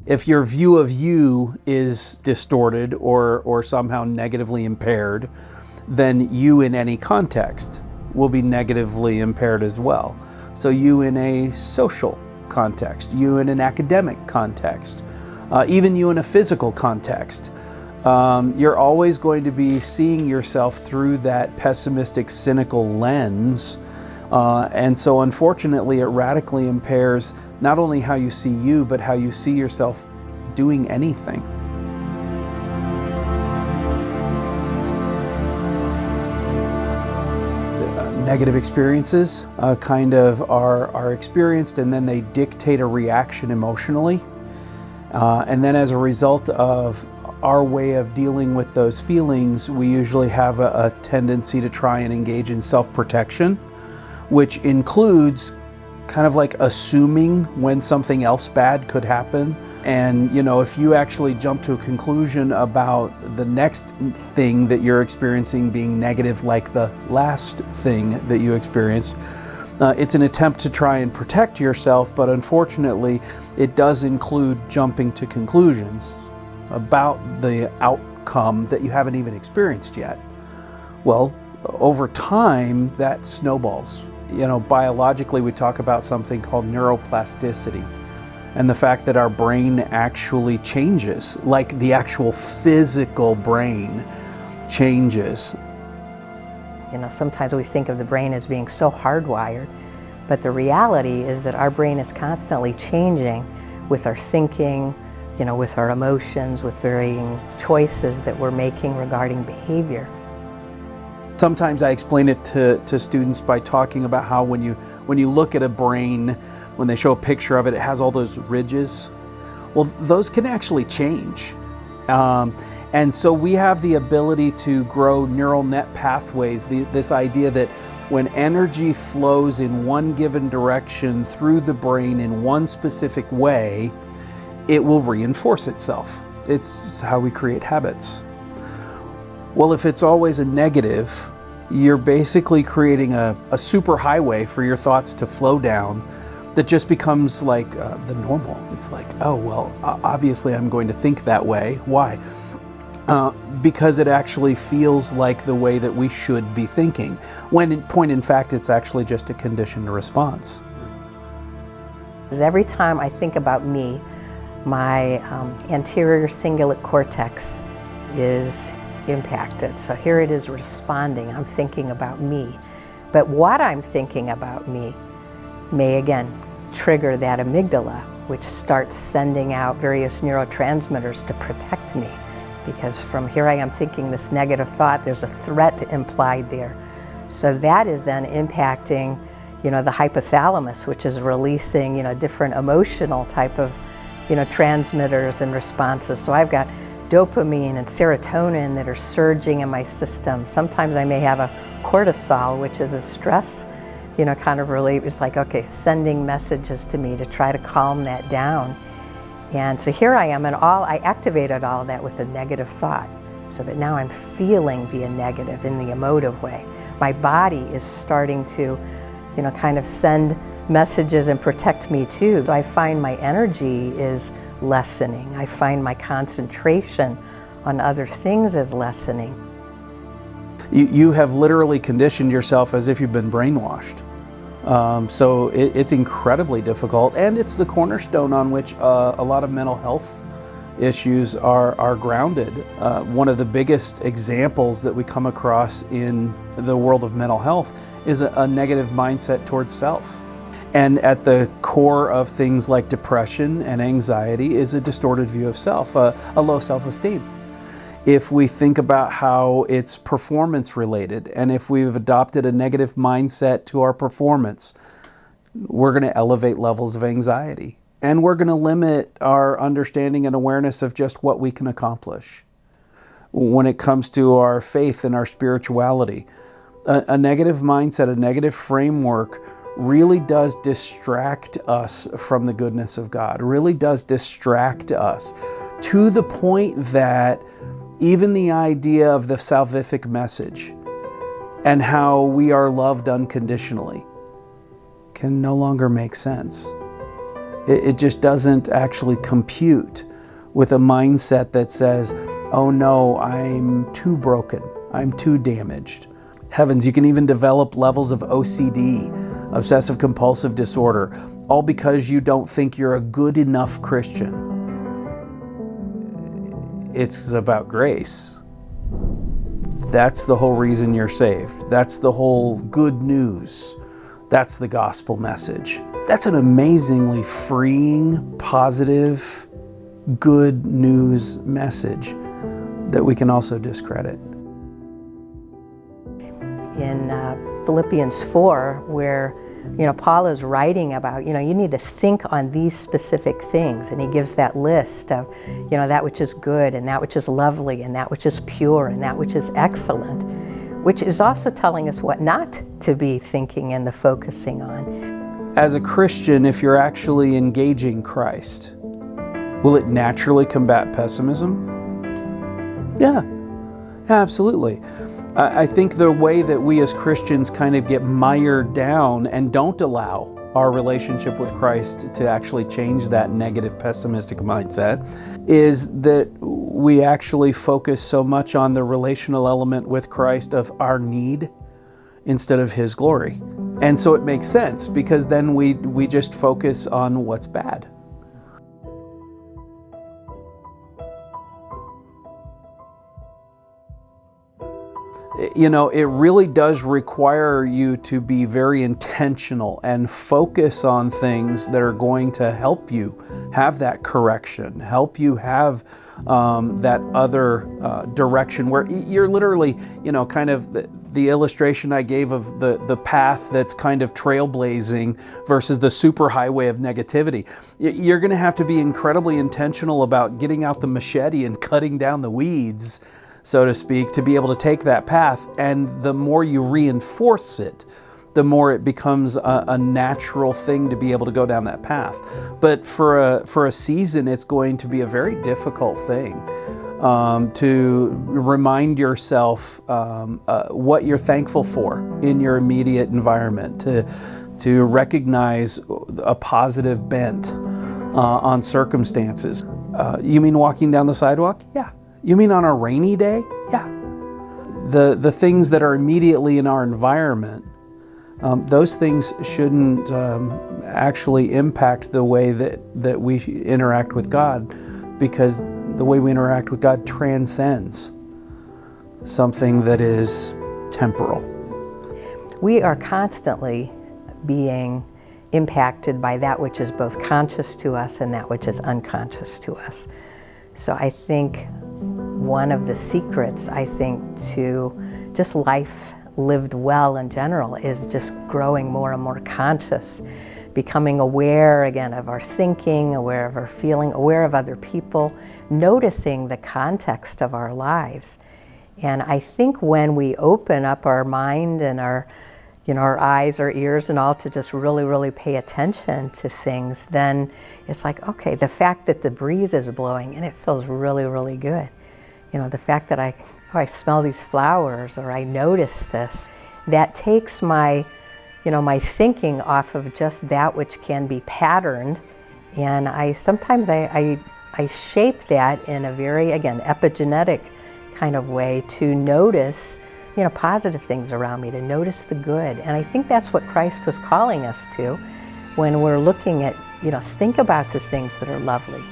If your view of you is distorted or somehow negatively impaired, then you in any context will be negatively impaired as well. So you in a social context, you in an academic context, even you in a physical context, you're always going to be seeing yourself through that pessimistic, cynical lens. And so unfortunately, it radically impairs not only how you see you, but how you see yourself doing anything. Negative experiences kind of are experienced, and then they dictate a reaction emotionally. And then as a result of our way of dealing with those feelings, we usually have a tendency to try and engage in self-protection, which includes kind of like assuming when something else bad could happen. And if you actually jump to a conclusion about the next thing that you're experiencing being negative, like the last thing that you experienced, it's an attempt to try and protect yourself, but unfortunately it does include jumping to conclusions about the outcome that you haven't even experienced yet. Well, over time that snowballs. Biologically we talk about something called neuroplasticity, and the fact that our brain actually changes, like the actual physical brain changes. Sometimes we think of the brain as being so hardwired, but the reality is that our brain is constantly changing with our thinking, with our emotions, with varying choices that we're making regarding behavior. Sometimes I explain it to students by talking about how when you look at a brain, when they show a picture of it, it has all those ridges. Well, those can actually change. And so we have the ability to grow neural net pathways, this idea that when energy flows in one given direction through the brain in one specific way, it will reinforce itself. It's how we create habits. Well, if it's always a negative, you're basically creating a superhighway for your thoughts to flow down that just becomes like the normal. It's like, oh, well, obviously I'm going to think that way. Why? Because it actually feels like the way that we should be thinking, when in point in fact it's actually just a conditioned response. Every time I think about me, my anterior cingulate cortex is impacted. So here it is responding. I'm thinking about me. But what I'm thinking about me may again trigger that amygdala, which starts sending out various neurotransmitters to protect me. Because from here I am thinking this negative thought, there's a threat implied there. So that is then impacting, the hypothalamus, which is releasing, different emotional type of, transmitters and responses. So I've got dopamine and serotonin that are surging in my system. Sometimes I may have a cortisol, which is a stress, kind of relief. It's like, okay, sending messages to me to try to calm that down. And so here I am, and I activated all of that with a negative thought, so that now I'm feeling the negative in the emotive way. My body is starting to, kind of send messages and protect me too. So I find my energy is lessening. I find my concentration on other things is lessening. You have literally conditioned yourself as if you've been brainwashed. So it's incredibly difficult, and it's the cornerstone on which a lot of mental health issues are grounded. One of the biggest examples that we come across in the world of mental health is a negative mindset towards self. And at the core of things like depression and anxiety is a distorted view of self, a low self-esteem. If we think about how it's performance related, and if we've adopted a negative mindset to our performance, we're going to elevate levels of anxiety. And we're going to limit our understanding and awareness of just what we can accomplish. When it comes to our faith and our spirituality, a negative mindset, a negative framework really does distract us from the goodness of God, really does distract us to the point that even the idea of the salvific message and how we are loved unconditionally can no longer make sense. It just doesn't actually compute with a mindset that says, oh no, I'm too broken, I'm too damaged. Heavens, you can even develop levels of OCD, obsessive compulsive disorder, all because you don't think you're a good enough Christian. It's about grace. That's the whole reason you're saved. That's the whole good news. That's the gospel message. That's an amazingly freeing, positive, good news message that we can also discredit. In Philippians 4, where Paul is writing about, you need to think on these specific things, and he gives that list of, that which is good, and that which is lovely, and that which is pure, and that which is excellent, which is also telling us what not to be thinking and the focusing on. As a Christian, if you're actually engaging Christ, will it naturally combat pessimism? Yeah, absolutely. I think the way that we as Christians kind of get mired down and don't allow our relationship with Christ to actually change that negative, pessimistic mindset is that we actually focus so much on the relational element with Christ of our need instead of His glory. And so it makes sense, because then we just focus on what's bad. It really does require you to be very intentional and focus on things that are going to help you have that correction, help you have that other direction where you're literally, kind of the illustration I gave of the path that's kind of trailblazing versus the superhighway of negativity. You're going to have to be incredibly intentional about getting out the machete and cutting down the weeds, so to speak, to be able to take that path. And the more you reinforce it, the more it becomes a natural thing to be able to go down that path. But for a season, it's going to be a very difficult thing to remind yourself what you're thankful for in your immediate environment, to recognize a positive bent on circumstances. You mean walking down the sidewalk? Yeah. You mean on a rainy day? Yeah. The things that are immediately in our environment, those things shouldn't actually impact the way that we interact with God, because the way we interact with God transcends something that is temporal. We are constantly being impacted by that which is both conscious to us and that which is unconscious to us. So I think one of the secrets, to just life lived well in general is just growing more and more conscious, becoming aware again of our thinking, aware of our feeling, aware of other people, noticing the context of our lives. And I think when we open up our mind and our eyes, our ears and all to just really, really pay attention to things, then it's like, okay, the fact that the breeze is blowing and it feels really, really good. The fact that I smell these flowers, or I notice this, that takes my thinking off of just that which can be patterned. And sometimes I shape that in a very, again, epigenetic kind of way to notice positive things around me, to notice the good. And I think that's what Christ was calling us to when we're looking at, think about the things that are lovely.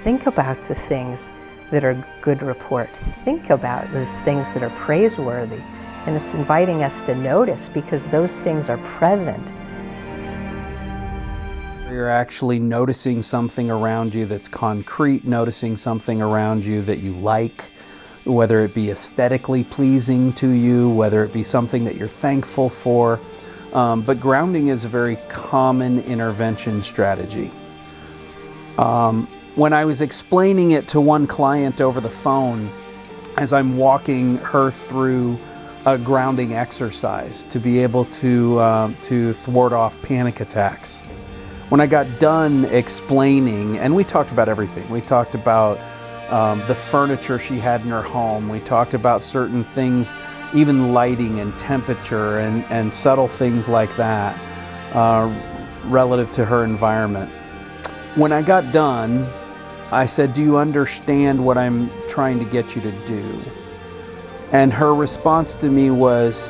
Think about the things that are good report. Think about those things that are praiseworthy. And it's inviting us to notice, because those things are present. You're actually noticing something around you that's concrete, noticing something around you that you like, whether it be aesthetically pleasing to you, whether it be something that you're thankful for. But grounding is a very common intervention strategy. When I was explaining it to one client over the phone, as I'm walking her through a grounding exercise to be able to thwart off panic attacks. When I got done explaining, and we talked about everything. We talked about the furniture she had in her home. We talked about certain things, even lighting and temperature and subtle things like that relative to her environment. When I got done, I said, "Do you understand what I'm trying to get you to do?" And her response to me was,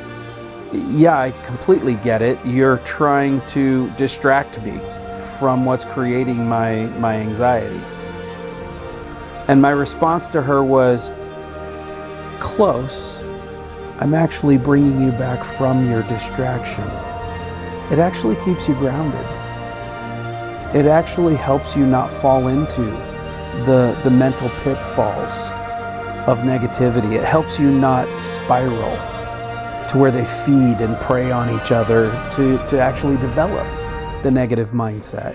"Yeah, I completely get it. You're trying to distract me from what's creating my anxiety." And my response to her was, "Close. I'm actually bringing you back from your distraction. It actually keeps you grounded. It actually helps you not fall into the mental pitfalls of negativity. It helps you not spiral to where they feed and prey on each other to actually develop the negative mindset."